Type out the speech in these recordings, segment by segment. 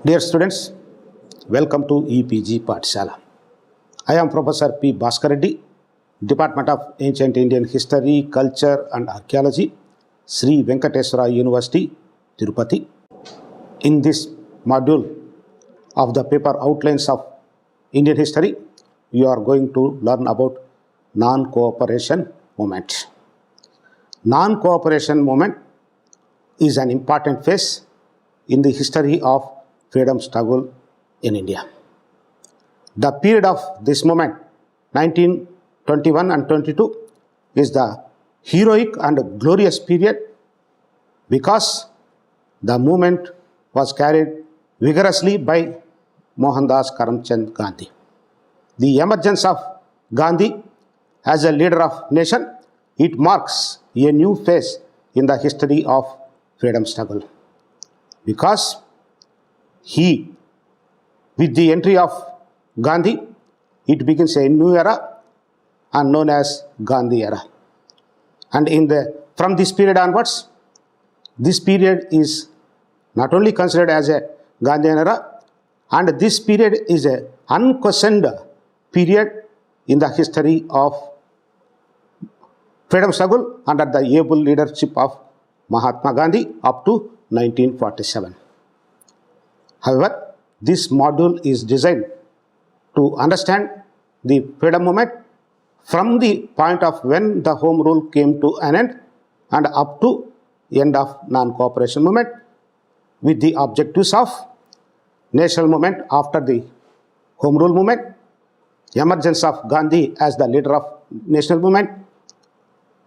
Dear students, welcome to EPG Pathshala. I am Professor P. Bhaskar Reddy, Department of Ancient Indian History, Culture and Archaeology, Sri Venkateswara University, Tirupati. In this module of the paper Outlines of Indian History, we are going to learn about non-cooperation movement. Non-cooperation movement is an important phase in the history of freedom struggle in India. The period of this movement, 1921 and 22, is the heroic and glorious period because the movement was carried vigorously by Mohandas Karamchand Gandhi. The emergence of Gandhi as a leader of nation, it marks a new phase in the history of freedom struggle because with the entry of Gandhi, it begins a new era and known as Gandhi era. And from this period onwards, this period is not only considered as a Gandhian era, and this period is an unquestioned period in the history of freedom struggle under the able leadership of Mahatma Gandhi up to 1947. However, this module is designed to understand the freedom movement from the point of when the Home Rule came to an end and up to end of non-cooperation movement with the objectives of national movement after the Home Rule movement, emergence of Gandhi as the leader of national movement,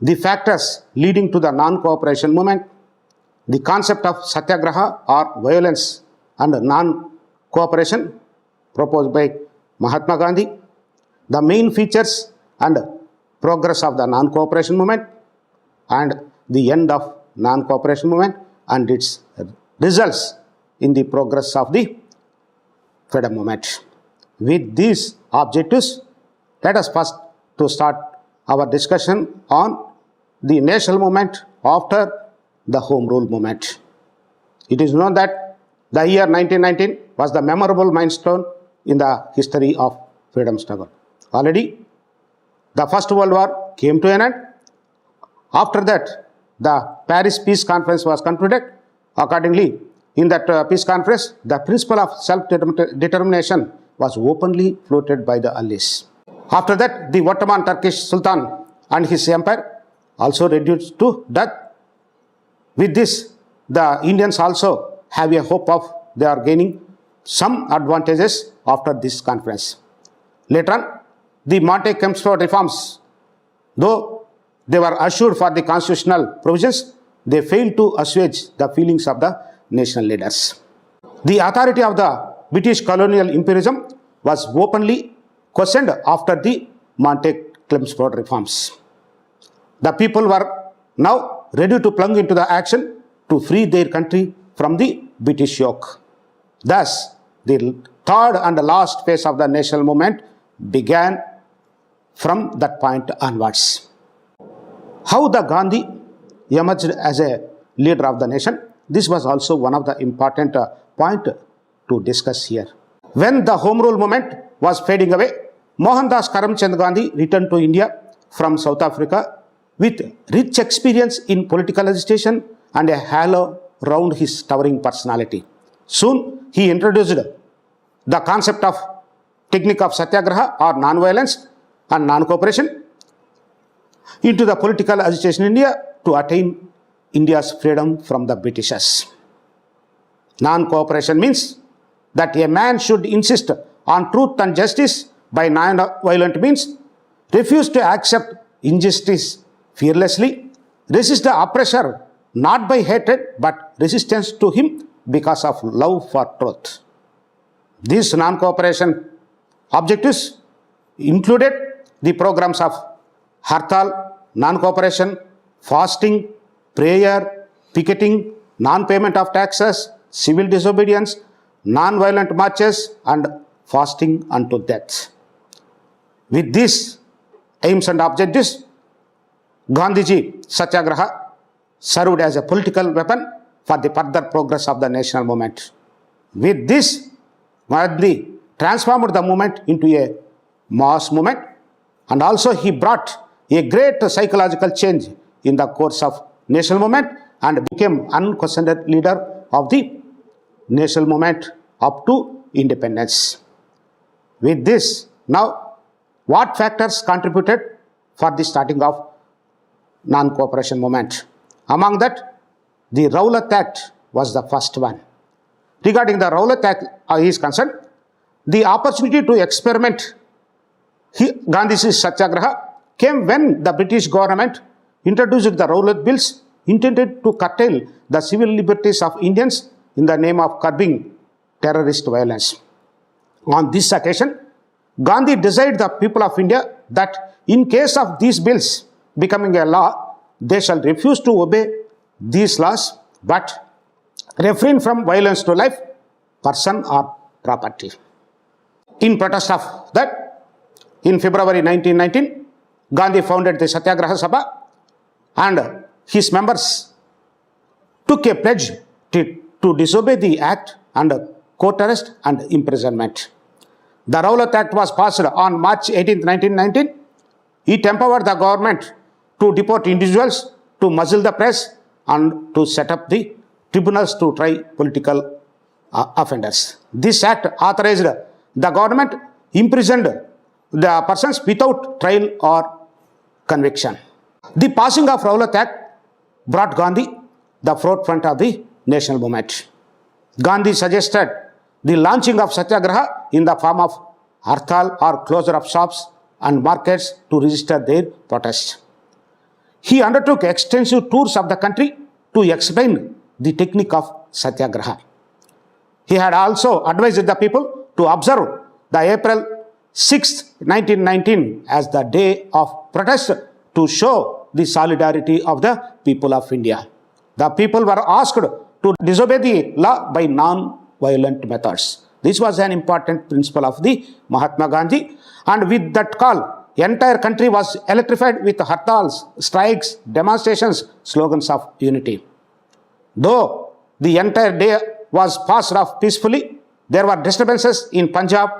the factors leading to the non-cooperation movement, the concept of satyagraha or violence and non-cooperation proposed by Mahatma Gandhi, the main features and progress of the non-cooperation movement, and the end of non-cooperation movement and its results in the progress of the freedom movement. With these objectives, let us first to start our discussion on the national movement after the Home Rule movement. It is known that the year 1919 was the memorable milestone in the history of freedom struggle. Already, the First World War came to an end. After that, the Paris Peace Conference was concluded. Accordingly, in that peace conference, the principle of self-determination was openly floated by the Allies. After that, the Ottoman Turkish Sultan and his empire also reduced to death. With this, the Indians also have a hope of they are gaining some advantages after this conference. Later on, the Monte-Kempsford reforms, though they were assured for the constitutional provisions, they failed to assuage the feelings of the national leaders. The authority of the British colonial imperialism was openly questioned after the Monte-Kempsford reforms. The people were now ready to plunge into the action to free their country from the British yoke. Thus, the third and last phase of the national movement began from that point onwards. How the Gandhi emerged as a leader of the nation, this was also one of the important points to discuss here. When the Home Rule movement was fading away, Mohandas Karamchand Gandhi returned to India from South Africa with rich experience in political agitation and a halo round his towering personality. Soon, he introduced the concept of technique of satyagraha or non-violence and non-cooperation into the political agitation in India to attain India's freedom from the Britishers. Non-cooperation means that a man should insist on truth and justice by non-violent means, refuse to accept injustice fearlessly, resist the oppressor not by hatred but resistance to him because of love for truth. These non-cooperation objectives included the programs of Hartal, non-cooperation, fasting, prayer, picketing, non-payment of taxes, civil disobedience, non-violent marches and fasting unto death. With these aims and objectives, Gandhiji Satyagraha served as a political weapon for the further progress of the national movement. With this, Gandhi transformed the movement into a mass movement, and also he brought a great psychological change in the course of national movement and became unquestioned leader of the national movement up to independence. With this, now what factors contributed for the starting of non-cooperation movement? Among that, the Rowlatt Act was the first one. Regarding the Rowlatt Act is concerned, the opportunity to experiment Gandhi's Satyagraha came when the British government introduced the Rowlatt Bills intended to curtail the civil liberties of Indians in the name of curbing terrorist violence. On this occasion, Gandhi desired the people of India that in case of these bills becoming a law, they shall refuse to obey these laws but refrain from violence to life, person or property. In protest of that, in February 1919, Gandhi founded the Satyagraha Sabha and his members took a pledge to disobey the act and court arrest and imprisonment. The Rowlatt Act was passed on March 18, 1919. It empowered the government to deport individuals, to muzzle the press, and to set up the tribunals to try political offenders. This act authorized the government imprisoned the persons without trial or conviction. The passing of Rowlatt Act brought Gandhi the forefront of the national movement. Gandhi suggested the launching of Satyagraha in the form of hartal or closure of shops and markets to register their protest. He undertook extensive tours of the country to explain the technique of Satyagraha. He had also advised the people to observe the April 6, 1919 as the day of protest to show the solidarity of the people of India. The people were asked to disobey the law by non-violent methods. This was an important principle of the Mahatma Gandhi, and with that call, the entire country was electrified with hartals, strikes, demonstrations, slogans of unity. Though the entire day was passed off peacefully, there were disturbances in Punjab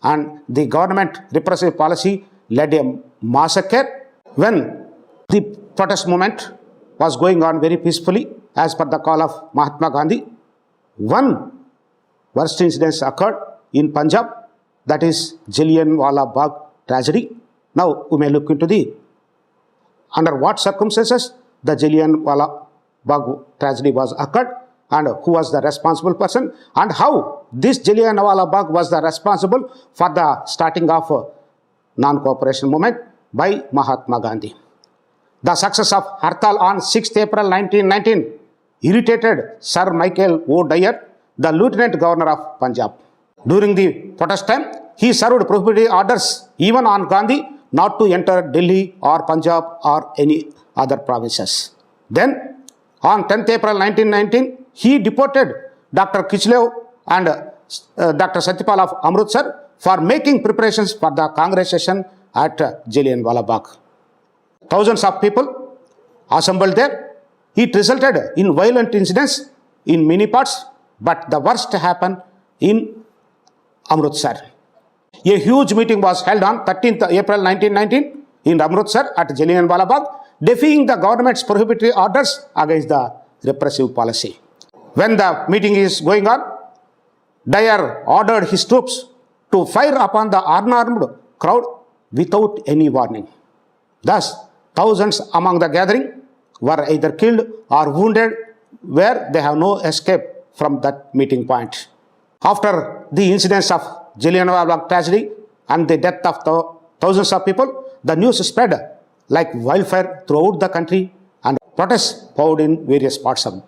and the government repressive policy led a massacre. When the protest movement was going on very peacefully as per the call of Mahatma Gandhi, one worst incident occurred in Punjab, that is Jallianwala Bagh tragedy. Now we may look into under what circumstances the Jallianwala Bagh tragedy was occurred and who was the responsible person and how this Jallianwala Bagh was the responsible for the starting of non-cooperation movement by Mahatma Gandhi. The success of Hartal on 6th April 1919 irritated Sir Michael O'Dwyer, the Lieutenant Governor of Punjab. During the protest time, he served prohibited orders even on Gandhi not to enter Delhi or Punjab or any other provinces. Then, on 10th April 1919, he deported Dr. Kichlev and Dr. Satyapal of Amritsar for making preparations for the Congress session at Jallianwala Bagh. Thousands of people assembled there. It resulted in violent incidents in many parts, but the worst happened in Amritsar. A huge meeting was held on 13th April 1919 in Amritsar at Jallianwala Bagh, defying the government's prohibitory orders against the repressive policy. When the meeting is going on, Dyer ordered his troops to fire upon the unarmed crowd without any warning. Thus, thousands among the gathering were either killed or wounded, where they have no escape from that meeting point. After the incidents of Jallianwala Bagh tragedy and the death of thousands of people, the news spread like wildfire throughout the country and protests poured in various parts of it.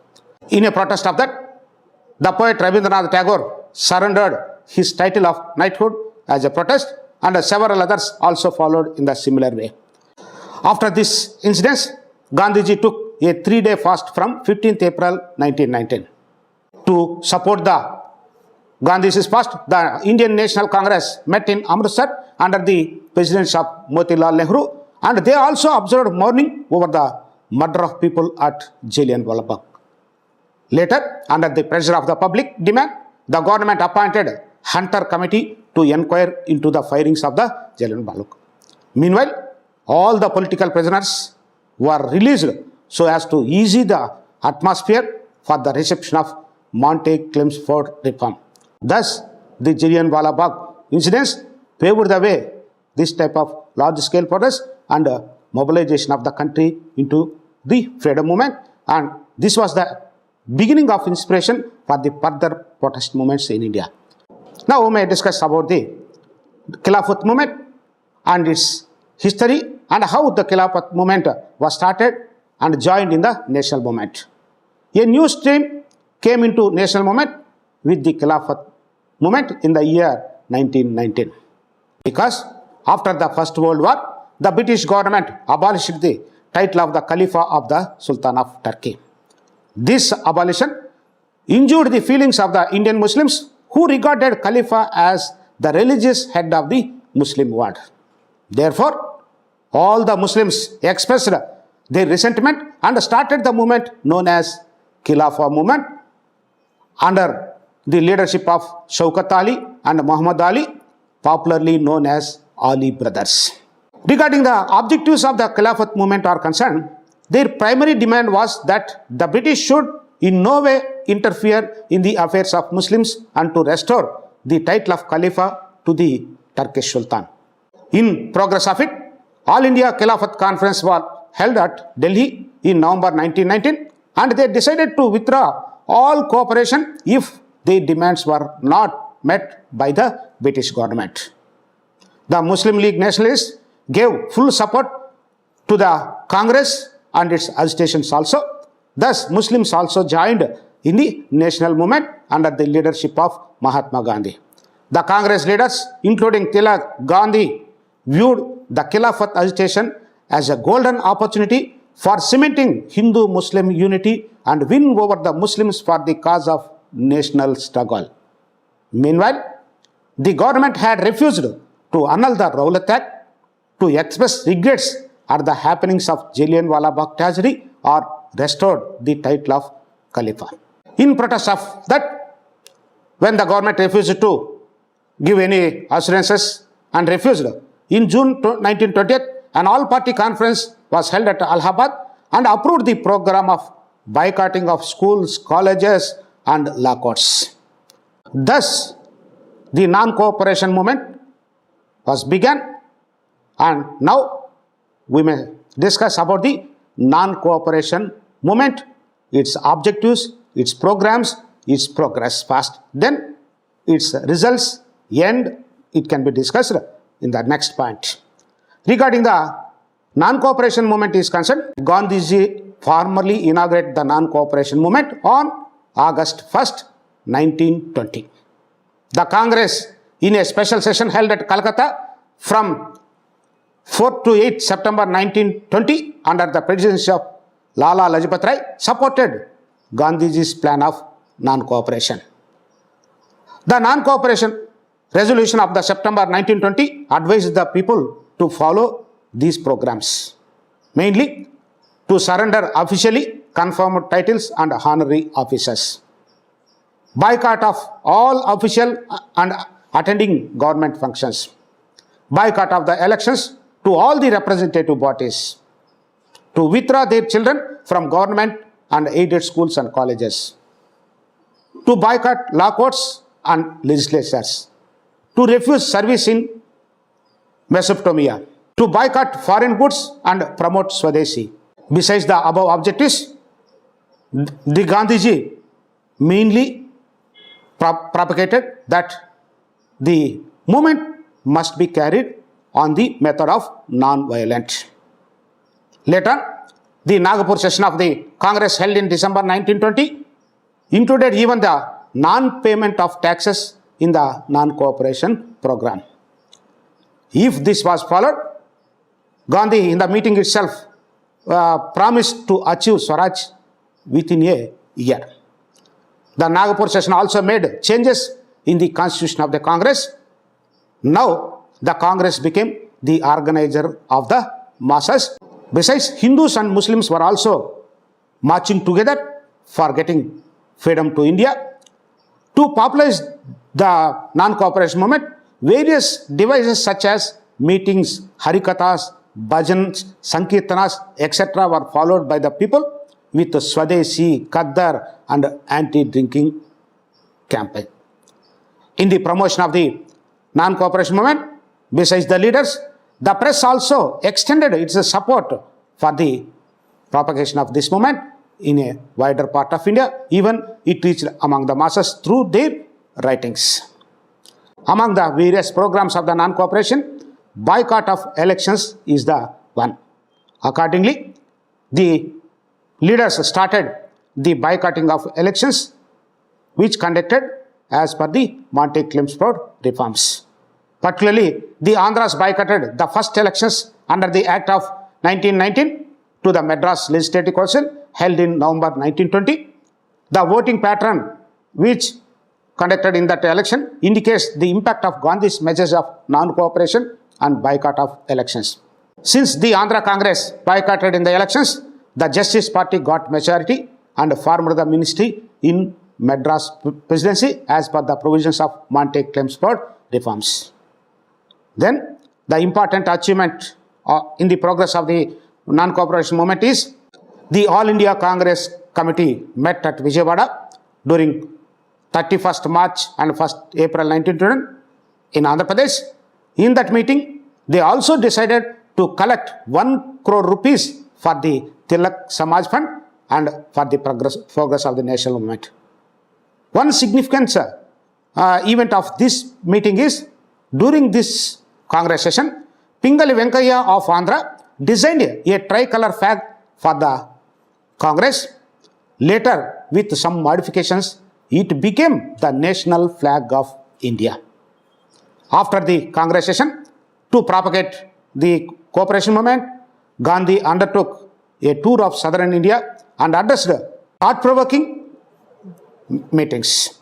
In a protest of that, the poet Rabindranath Tagore surrendered his title of knighthood as a protest, and several others also followed in the similar way. After this incident, Gandhiji took a 3-day fast from 15th April 1919. To support the Gandhi's fast, the Indian National Congress met in Amritsar under the presidency of Motilal Nehru, and they also observed mourning over the murder of people at Jallianwala Bagh. Later, under the pressure of the public demand, the government appointed Hunter Committee to inquire into the firings of the Jallianwala Bagh. Meanwhile, all the political prisoners were released so as to ease the atmosphere for the reception of Montague claims for reform. Thus, the Jallianwala Bagh incidents paved the way this type of large-scale protest and mobilization of the country into the freedom movement, and this was the beginning of inspiration for the further protest movements in India. Now we may discuss about the Khilafat movement and its history and how the Khilafat movement was started and joined in the national movement. A new stream came into national movement with the Khilafat movement in the year 1919. Because after the First World War, the British government abolished the title of the Khalifa of the Sultan of Turkey. This abolition injured the feelings of the Indian Muslims who regarded Khalifa as the religious head of the Muslim world. Therefore, all the Muslims expressed their resentment and started the movement known as Khilafah movement under the leadership of Shaukat Ali and Muhammad Ali, popularly known as Ali brothers. Regarding the objectives of the Khilafat movement are concerned, their primary demand was that the British should in no way interfere in the affairs of Muslims and to restore the title of Khalifa to the Turkish Sultan. In progress of it, All India Khilafat Conference was held at Delhi in November 1919, and they decided to withdraw all cooperation if their demands were not met by the British government. The Muslim League nationalists gave full support to the Congress and its agitations also. Thus, Muslims also joined in the national movement under the leadership of Mahatma Gandhi. The Congress leaders, including Tilak Gandhi, viewed the Khilafat agitation as a golden opportunity for cementing Hindu-Muslim unity and win over the Muslims for the cause of national struggle. Meanwhile, the government had refused to annul the Rowlatt Act, to express regrets at the happenings of Jallianwala Bagh tragedy, or restored the title of Khalifa. In protest of that, when the government refused to give any assurances and refused, in June 1920, an all-party conference was held at Allahabad and approved the program of boycotting of schools, colleges and law courts. Thus, the non-cooperation movement was begun, and now we may discuss about the non-cooperation movement, its objectives, its programs, its progress past. Then its results, and it can be discussed in the next point. Regarding the non-cooperation movement is concerned, Gandhiji formally inaugurated the non-cooperation movement on August 1st, 1920. The Congress, in a special session held at Calcutta from 4 to 8 September 1920 under the presidency of Lala Lajpat Rai, supported Gandhiji's plan of non-cooperation. The non-cooperation resolution of the September 1920 advised the people to follow these programs, mainly to surrender officially confirmed titles and honorary offices, boycott of all official and attending government functions, boycott of the elections to all the representative bodies, to withdraw their children from government and aided schools and colleges, to boycott law courts and legislatures, to refuse service in Mesopotamia, to boycott foreign goods and promote Swadeshi. Besides the above objectives, the Gandhiji mainly propagated that the movement must be carried on the method of non-violence. Later, the Nagpur session of the Congress held in December 1920 included even the non-payment of taxes in the non-cooperation program. If this was followed, Gandhi in the meeting itself promised to achieve Swaraj within a year. The Nagpur session also made changes in the constitution of the Congress. Now, the Congress became the organizer of the masses. Besides, Hindus and Muslims were also marching together for getting freedom to India. To popularize the non-cooperation movement, various devices such as meetings, harikathas, bhajans, sankirtanas, etc. were followed by the people with Swadeshi, Kaddar and anti-drinking campaign. In the promotion of the non-cooperation movement, besides the leaders, the press also extended its support for the propagation of this movement in a wider part of India. Even it reached among the masses through their writings. Among the various programs of the non-cooperation, boycott of elections is the one. Accordingly, the leaders started the boycotting of elections, which conducted as per the Monte-Chelmsford reforms. Particularly, the Andhras boycotted the first elections under the Act of 1919 to the Madras Legislative Council held in November 1920. The voting pattern which conducted in that election indicates the impact of Gandhi's message of non-cooperation and boycott of elections. Since the Andhra Congress boycotted in the elections, the Justice Party got majority and formed the ministry in Madras Presidency as per the provisions of Monte-Chelmsford reforms. Then, the important achievement in the progress of the non-cooperation movement is the All India Congress Committee met at Vijayawada during 31st March and 1st April 1920 in Andhra Pradesh. In that meeting, they also decided to collect 1 crore rupees for the Tilak Samaj Fund and for the progress of the national movement. One significant event of this meeting is, during this Congress session, Pingali Venkayya of Andhra designed a tricolor flag for the Congress. Later, with some modifications, it became the national flag of India. After the Congress session, to propagate the cooperation movement, Gandhi undertook a tour of southern India and addressed thought-provoking meetings.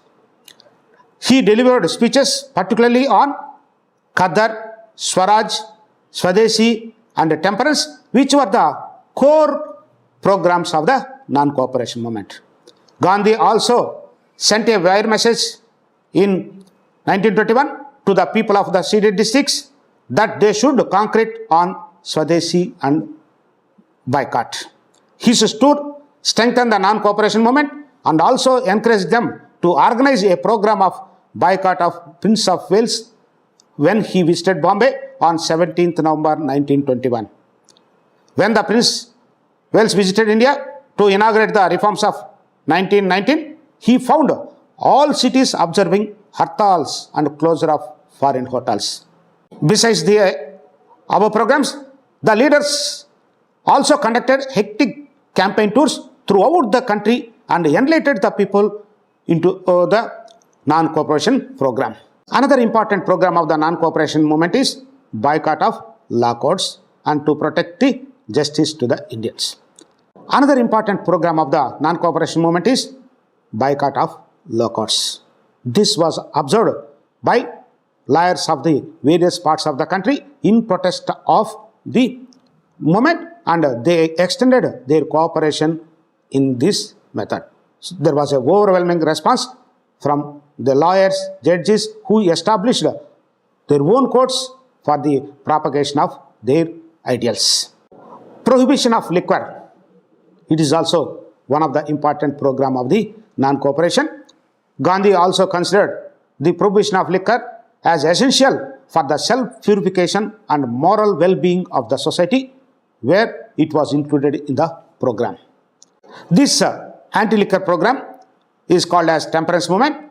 He delivered speeches particularly on Kaddar, Swaraj, Swadeshi and temperance, which were the core programs of the non-cooperation movement. Gandhi also sent a wire message in 1921 to the people of the ceded districts that they should concentrate on Swadeshi and boycott. His tour strengthened the non-cooperation movement and also encouraged them to organize a program of boycott of Prince of Wales when he visited Bombay on 17th November 1921. When the Prince Wales visited India to inaugurate the reforms of 1919, he found all cities observing hartals and closure of foreign hotels. Besides the above programs, the leaders also conducted hectic campaign tours throughout the country and enlightened the people into the non-cooperation program. Another important program of the non-cooperation movement is boycott of law courts and to protect the justice to the Indians. Another important program of the non-cooperation movement is boycott of law courts. This was observed by lawyers of the various parts of the country in protest of the movement, and they extended their cooperation in this method. So there was an overwhelming response from the lawyers, judges who established their own courts for the propagation of their ideals. Prohibition of liquor. It is also one of the important program of the non-cooperation. Gandhi also considered the prohibition of liquor as essential for the self-purification and moral well-being of the society, where it was included in the program. This anti-liquor program is called as temperance movement.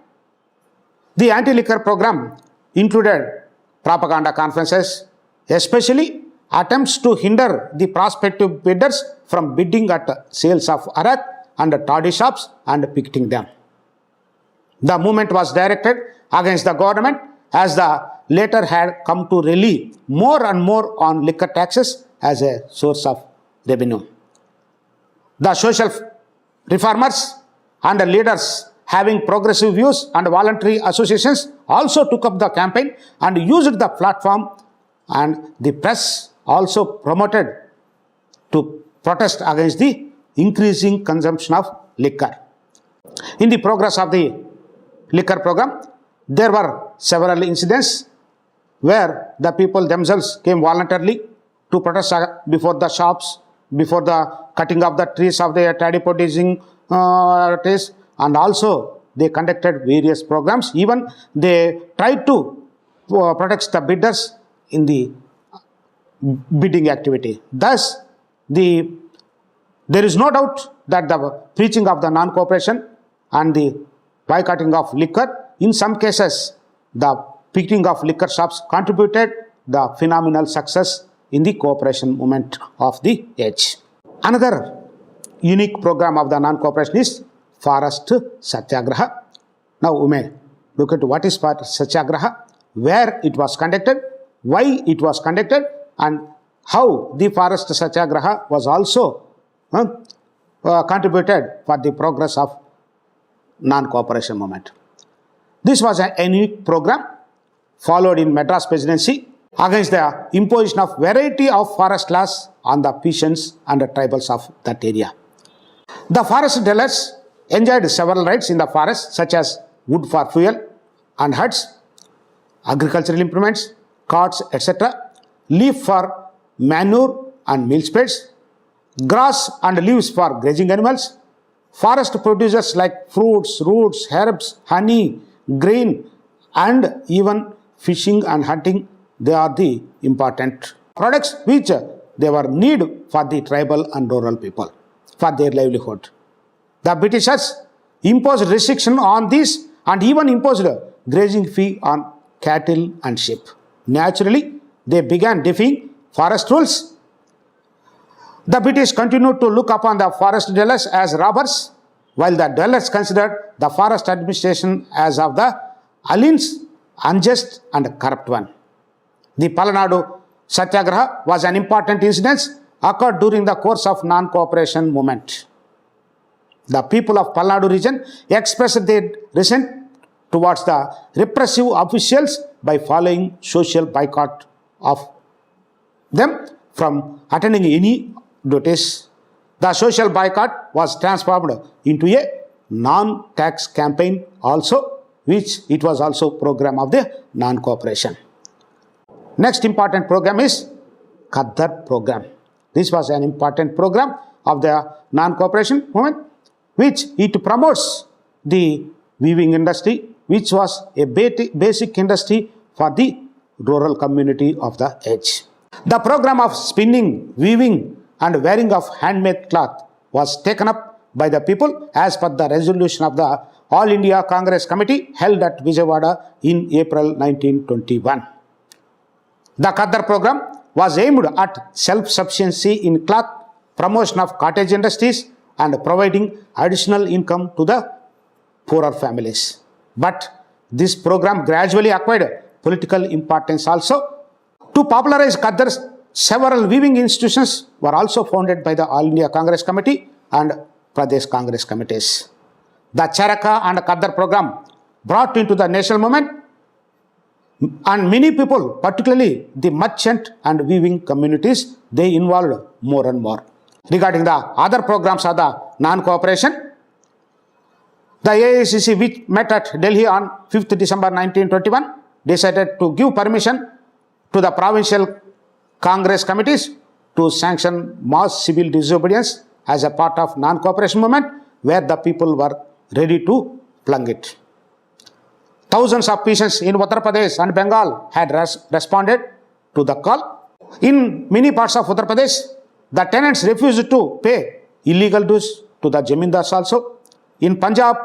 The anti-liquor program included propaganda conferences, especially attempts to hinder the prospective bidders from bidding at sales of arak and toddy shops and picketing them. The movement was directed against the government, as the latter had come to rely more and more on liquor taxes as a source of revenue. The social reformers and the leaders having progressive views and voluntary associations also took up the campaign and used the platform, and the press also promoted to protest against the increasing consumption of liquor. In the progress of the liquor program. There were several incidents where the people themselves came voluntarily to protest before the shops, before the cutting of the trees of the toddy producing trees, and also they conducted various programs. Even they tried to protect the bidders in the bidding activity. Thus, there is no doubt that the preaching of the non-cooperation and the boycotting of liquor, in some cases, the picking of liquor shops contributed the phenomenal success in the cooperation movement of the age. Another unique program of the non-cooperation is Forest Satyagraha. Now we may look at what is Forest Satyagraha, where it was conducted, why it was conducted, and how the Forest Satyagraha was also contributed for the progress of non-cooperation movement. This was a unique program followed in Madras Presidency against the imposition of variety of forest laws on the peasants and the tribals of that area. The forest dwellers enjoyed several rights in the forest, such as wood for fuel and huts, agricultural implements, carts, etc., leaf for manure and mill spades, grass and leaves for grazing animals, forest producers like fruits, roots, herbs, honey, grain, and even fishing and hunting. They are the important products which they were need for the tribal and rural people for their livelihood. The Britishers imposed restriction on this and even imposed grazing fee on cattle and sheep. Naturally, they began defying forest rules. The British continued to look upon the forest dwellers as robbers, while the dwellers considered the forest administration as of the aliens, unjust and corrupt one. The Palanadu Satyagraha was an important incident occurred during the course of non-cooperation movement. The people of Palanadu region expressed their resentment towards the repressive officials by following social boycott of them from attending any duties. The social boycott was transformed into a non-tax campaign also, which it was also program of the non-cooperation. Next important program is Khaddar program. This was an important program of the non-cooperation movement, which it promotes the weaving industry, which was a basic industry for the rural community of the age. The program of spinning, weaving and wearing of handmade cloth was taken up by the people as per the resolution of the All India Congress Committee held at Vijayawada in April 1921. The Khaddar program was aimed at self-sufficiency in cloth, promotion of cottage industries and providing additional income to the poorer families. But this program gradually acquired political importance also. To popularize Khaddar, several weaving institutions were also founded by the All India Congress Committee and Pradesh Congress Committees. The Charaka and Khaddar program brought into the national movement, and many people, particularly the merchant and weaving communities, they involved more and more. Regarding the other programs of the non-cooperation, the AICC, which met at Delhi on 5th December 1921, decided to give permission to the provincial Congress committees to sanction mass civil disobedience as a part of non-cooperation movement, where the people were ready to plunge it. Thousands of peasants in Uttar Pradesh and Bengal had responded to the call. In many parts of Uttar Pradesh, the tenants refused to pay illegal dues to the Jamindars also. In Punjab,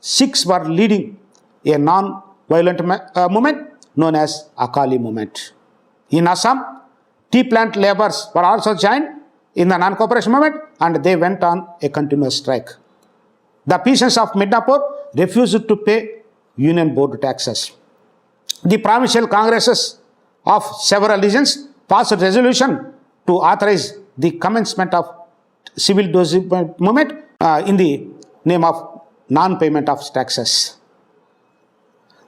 Sikhs were leading a non-violent movement known as Akali movement. In Assam, tea plant laborers were also joined in the non-cooperation movement and they went on a continuous strike. The peasants of Midnapur refused to pay union board taxes. The provincial congresses of several regions passed a resolution to authorize the commencement of civil disobedience movement in the name of non-payment of taxes.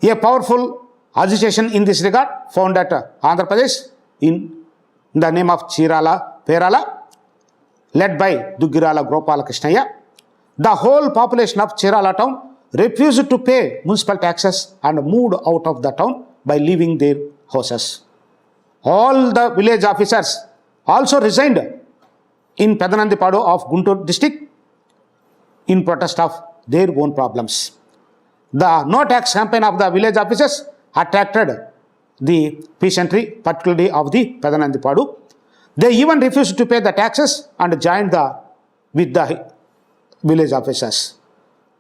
A powerful agitation in this regard found at Andhra Pradesh in the name of Chirala Perala, led by Duggirala Gopala Krishnaya. The whole population of Chirala town refused to pay municipal taxes and moved out of the town by leaving their houses. All the village officers also resigned in Pedanandipadu of Guntur district in protest of their own problems. The no tax campaign of the village officers attracted the peasantry, particularly of the Pedanandipadu. They even refused to pay the taxes and joined with the village officers.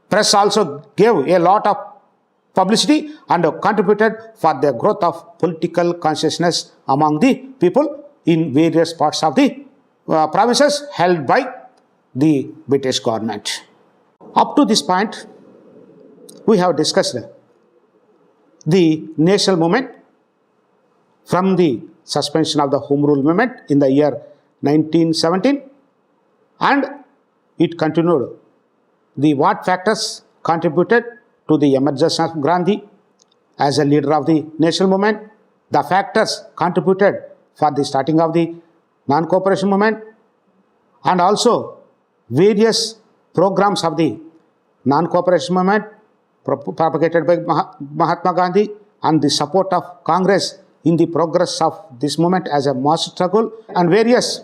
Press also gave a lot of publicity and contributed for the growth of political consciousness among the people in various parts of the provinces held by the British government. Up to this point, we have discussed the national movement from the suspension of the Home Rule movement in the year 1917, and it continued the what factors contributed to the emergence of Gandhi as a leader of the national movement, the factors contributed for the starting of the non-cooperation movement, and also various programs of the non-cooperation movement propagated by Mahatma Gandhi, and the support of Congress in the progress of this movement as a mass struggle, and various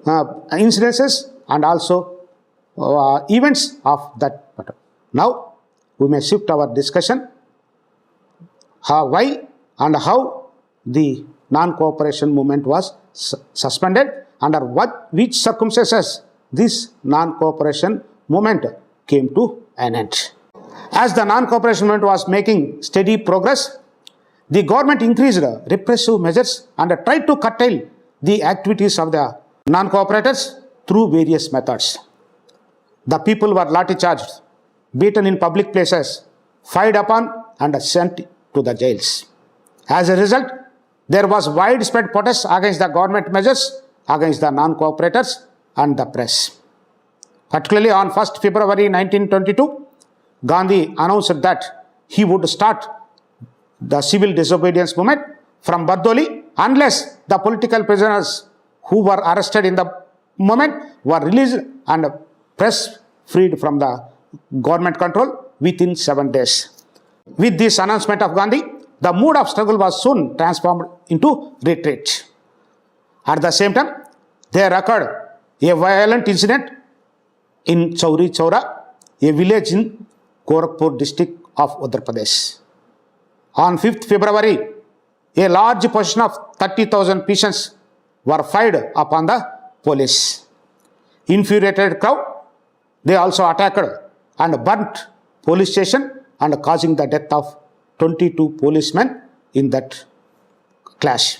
incidences and also events of that matter. Now we may shift our discussion why and how the non-cooperation movement was suspended, under which circumstances this non-cooperation movement came to an end. As the non-cooperation movement was making steady progress, the government increased repressive measures and tried to curtail the activities of the non-cooperators through various methods. The people were lathi-charged, beaten in public places, fired upon and sent to the jails. As a result, there was widespread protest against the government measures against the non-cooperators and the press. Particularly on 1st February 1922, Gandhi announced that he would start the civil disobedience movement from Bardoli unless the political prisoners who were arrested in the movement were released and press freed from the government control within 7 days. With this announcement of Gandhi, the mood of struggle was soon transformed into retreat. At the same time, there occurred a violent incident in Chauri Chaura, a village in Gorakhpur district of Uttar Pradesh. On 5th February, a large portion of 30,000 peasants were fired upon the police. Infuriated crowd, they also attacked and burnt police station and causing the death of 22 policemen in that clash.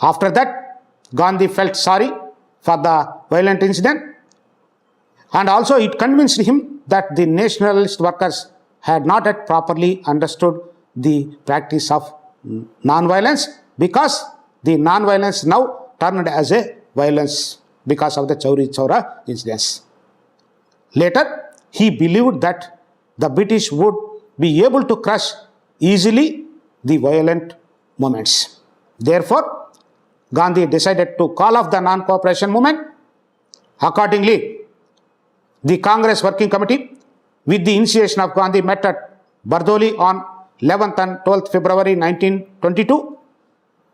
After that, Gandhi felt sorry for the violent incident, and also it convinced him that the nationalist workers had not yet properly understood the practice of non-violence, because the non-violence now turned as a violence because of the Chauri Chaura incidents. Later, he believed that the British would be able to crush easily the violent movements. Therefore, Gandhi decided to call off the non-cooperation movement. Accordingly, the Congress Working Committee, with the initiation of Gandhi, met at Bardoli on 11th and 12th February 1922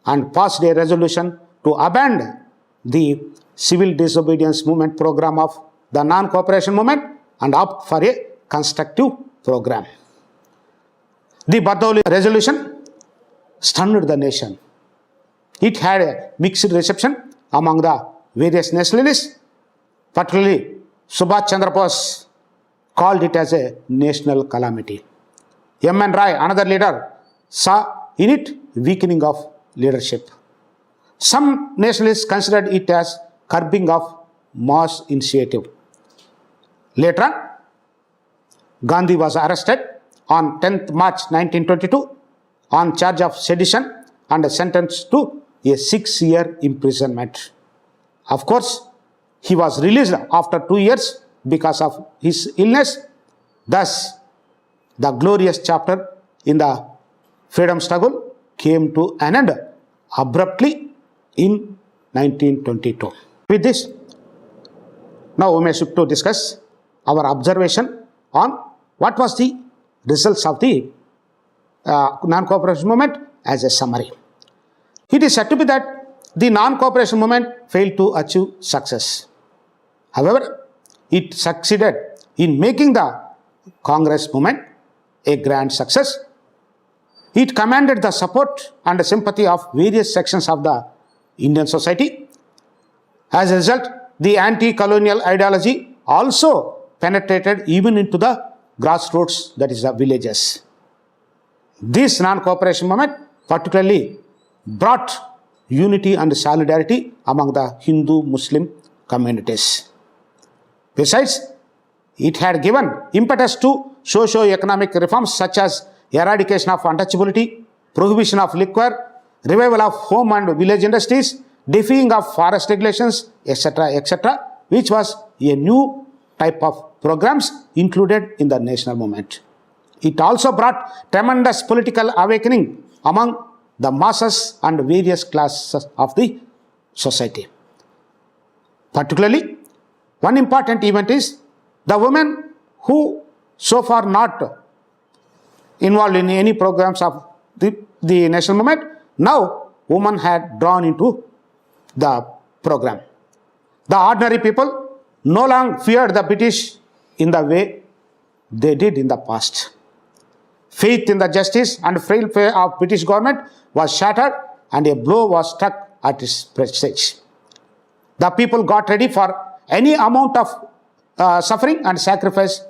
and passed a resolution to abandon the civil disobedience movement program of the non-cooperation movement and opt for a constructive program. The Bardoli resolution stunned the nation. It had a mixed reception among the various nationalists, particularly Subhash Chandra Bose called it as a national calamity. M.N. Rai, another leader, saw in it weakening of leadership. Some nationalists considered it as curbing of mass initiative. Later on, Gandhi was arrested on 10th March 1922 on charge of sedition and sentenced to a 6-year imprisonment. Of course, he was released after 2 years because of his illness. Thus, the glorious chapter in the freedom struggle came to an end abruptly in 1922. With this, now we may shift to discuss our observation on what was the results of the non-cooperation movement as a summary. It is said to be that the non-cooperation movement failed to achieve success. However, it succeeded in making the Congress movement a grand success. It commanded the support and sympathy of various sections of the Indian society. As a result, the anti-colonial ideology also penetrated even into the grassroots, that is the villages. This non-cooperation movement particularly brought unity and solidarity among the Hindu-Muslim communities. Besides, it had given impetus to socio-economic reforms such as eradication of untouchability, prohibition of liquor, revival of home and village industries, defying of forest regulations, etc., which was a new type of programs included in the national movement. It also brought tremendous political awakening among the masses and various classes of the society. Particularly, one important event is the women who so far not involved in any programs of the national movement, now women had drawn into the program. The ordinary people no longer feared the British in the way they did in the past. Faith in the justice and free faith of British government was shattered and a blow was struck at its prestige. The people got ready for any amount of suffering and sacrifice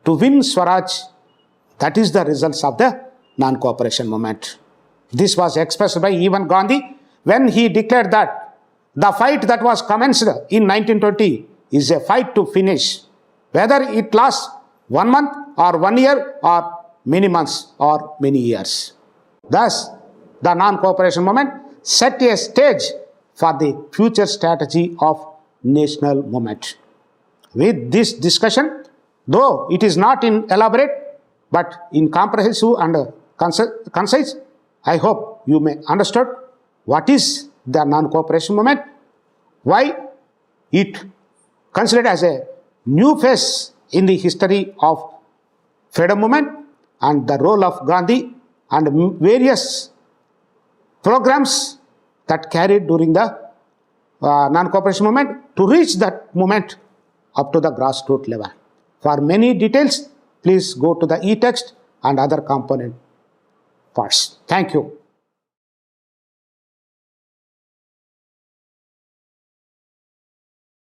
to win Swaraj. That is the results of the non-cooperation movement. This was expressed by even Gandhi when he declared that the fight that was commenced in 1920 is a fight to finish, whether it lasts 1 month or 1 year or many months or many years. Thus, the non-cooperation movement set a stage for the future strategy of national movement. With this discussion, though it is not in elaborate but in comprehensive and concise, I hope you may understood what is the non-cooperation movement, why it considered as a new phase in the history of freedom movement, and the role of Gandhi and various programs that carried during the non-cooperation movement to reach that movement up to the grassroots level. For many details, please go to the e-text and other component parts. Thank you.